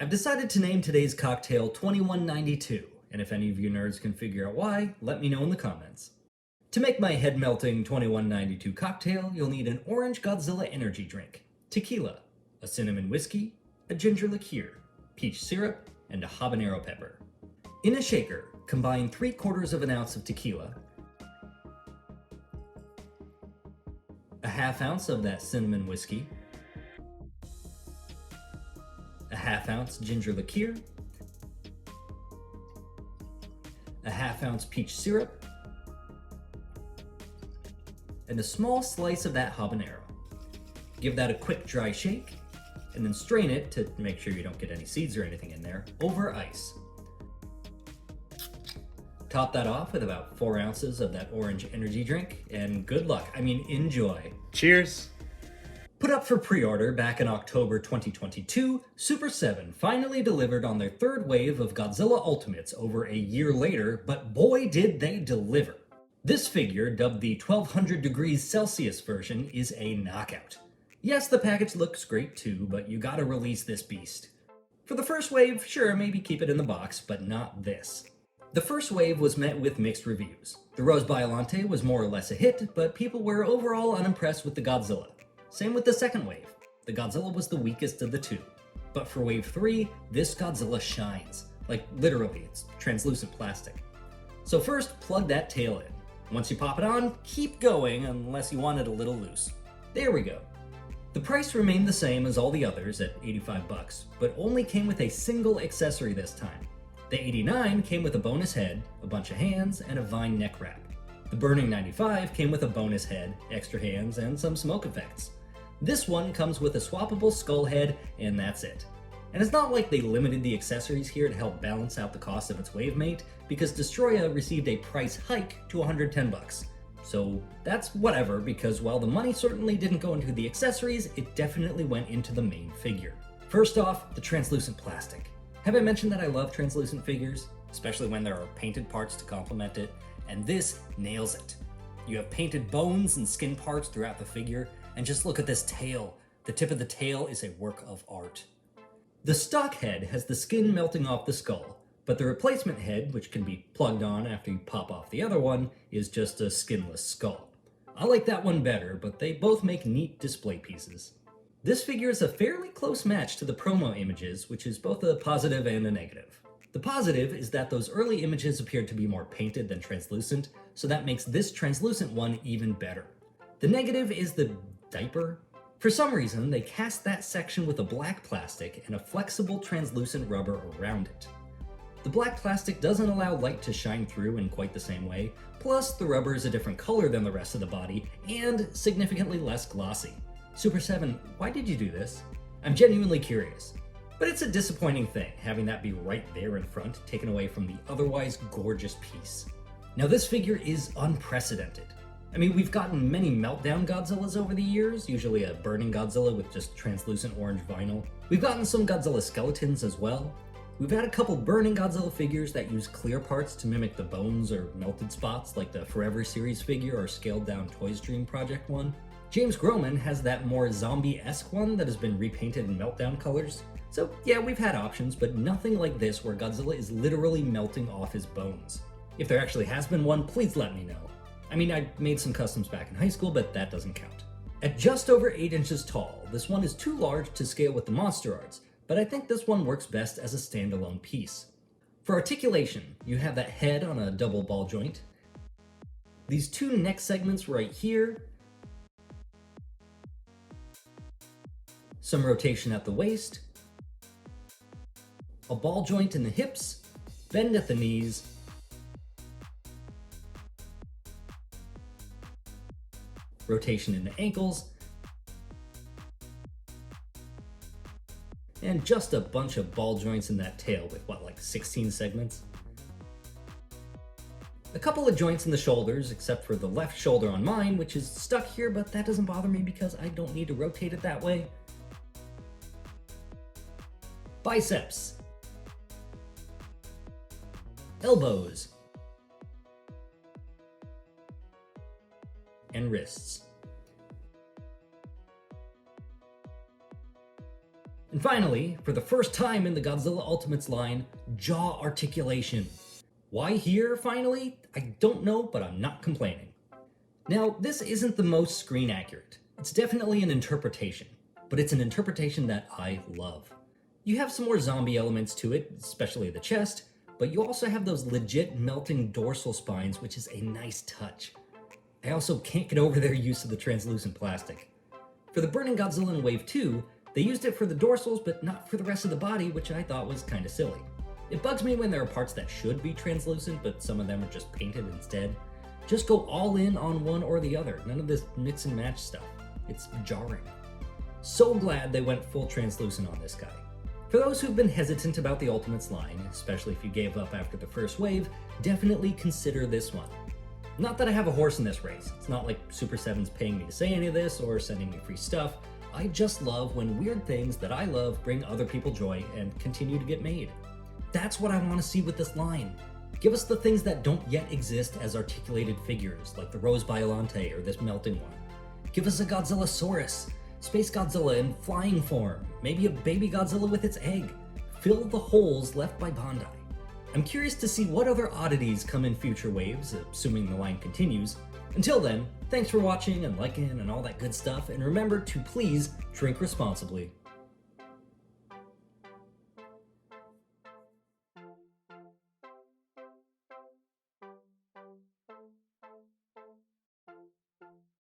I've decided to name today's cocktail 2192, and if any of you nerds can figure out why, let me know in the comments. To make my head-melting 2192 cocktail, you'll need an orange Godzilla energy drink, tequila, a cinnamon whiskey, a ginger liqueur, peach syrup, and a habanero pepper. In a shaker, combine 3/4 of an ounce of tequila, a ½ ounce of that cinnamon whiskey, a ½ ounce ginger liqueur, a ½ ounce peach syrup, and a small slice of that habanero. Give that a quick dry shake, and then strain it to make sure you don't get any seeds or anything in there, over ice. Top that off with about 4 ounces of that orange energy drink, and good luck. I mean, enjoy. Cheers! Put up for pre-order back in October 2022, Super7 finally delivered on their third wave of Godzilla Ultimates over a year later, but boy did they deliver. This figure, dubbed the 1200 degrees Celsius version, is a knockout. Yes, the package looks great too, but you gotta release this beast. For the first wave, sure, maybe keep it in the box, but not this. The first wave was met with mixed reviews. The Rose Biollante was more or less a hit, but people were overall unimpressed with the Godzilla. Same with the second wave. The Godzilla was the weakest of the two. But for wave 3, this Godzilla shines. Like, literally, it's translucent plastic. So first, plug that tail in. Once you pop it on, keep going unless you want it a little loose. There we go. The price remained the same as all the others at $85, but only came with a single accessory this time. The 89 came with a bonus head, a bunch of hands, and a vine neck wrap. The Burning 95 came with a bonus head, extra hands, and some smoke effects. This one comes with a swappable skull head, and that's it. And it's not like they limited the accessories here to help balance out the cost of its wavemate, because Destroya received a price hike to $110. So that's whatever, because while the money certainly didn't go into the accessories, it definitely went into the main figure. First off, the translucent plastic. Have I mentioned that I love translucent figures? Especially when there are painted parts to complement it, and this nails it. You have painted bones and skin parts throughout the figure, and just look at this tail. The tip of the tail is a work of art. The stock head has the skin melting off the skull, but the replacement head, which can be plugged on after you pop off the other one, is just a skinless skull. I like that one better, but they both make neat display pieces. This figure is a fairly close match to the promo images, which is both a positive and a negative. The positive is that those early images appeared to be more painted than translucent, so that makes this translucent one even better. The negative is the diaper. For some reason, they cast that section with a black plastic and a flexible translucent rubber around it. The black plastic doesn't allow light to shine through in quite the same way, plus the rubber is a different color than the rest of the body and significantly less glossy. Super7, why did you do this? I'm genuinely curious. But it's a disappointing thing, having that be right there in front, taken away from the otherwise gorgeous piece. Now this figure is unprecedented. I mean, we've gotten many Meltdown Godzillas over the years, usually a burning Godzilla with just translucent orange vinyl. We've gotten some Godzilla skeletons as well. We've had a couple burning Godzilla figures that use clear parts to mimic the bones or melted spots, like the Forever series figure or scaled down Toys Dream Project one. James Groman has that more zombie-esque one that has been repainted in Meltdown colors. So yeah, we've had options, but nothing like this where Godzilla is literally melting off his bones. If there actually has been one, please let me know. I mean, I made some customs back in high school, but that doesn't count. At just over 8 inches tall, this one is too large to scale with the monster arts, but I think this one works best as a standalone piece. For articulation, you have that head on a double ball joint, these two neck segments right here, some rotation at the waist, a ball joint in the hips, bend at the knees, rotation in the ankles, and just a bunch of ball joints in that tail with what, like 16 segments? A couple of joints in the shoulders, except for the left shoulder on mine, which is stuck here, but that doesn't bother me because I don't need to rotate it that way. Biceps, elbows, and wrists. And finally, for the first time in the Godzilla Ultimates line, jaw articulation. Why here, finally? I don't know, but I'm not complaining. Now, this isn't the most screen accurate. It's definitely an interpretation, but it's an interpretation that I love. You have some more zombie elements to it, especially the chest, but you also have those legit melting dorsal spines, which is a nice touch. I also can't get over their use of the translucent plastic. For the Burning Godzilla in Wave 2, they used it for the dorsals, but not for the rest of the body, which I thought was kinda silly. It bugs me when there are parts that should be translucent, but some of them are just painted instead. Just go all in on one or the other, none of this mix and match stuff. It's jarring. So glad they went full translucent on this guy. For those who've been hesitant about the Ultimates line, especially if you gave up after the first wave, definitely consider this one. Not that I have a horse in this race, it's not like Super7's paying me to say any of this or sending me free stuff. I just love when weird things that I love bring other people joy and continue to get made. That's what I want to see with this line. Give us the things that don't yet exist as articulated figures, like the Rose Biollante or this melting one. Give us a Godzillasaurus, Space Godzilla in flying form, maybe a baby Godzilla with its egg. Fill the holes left by Bandai. I'm curious to see what other oddities come in future waves, assuming the line continues. Until then, thanks for watching and liking and all that good stuff, and remember to please drink responsibly.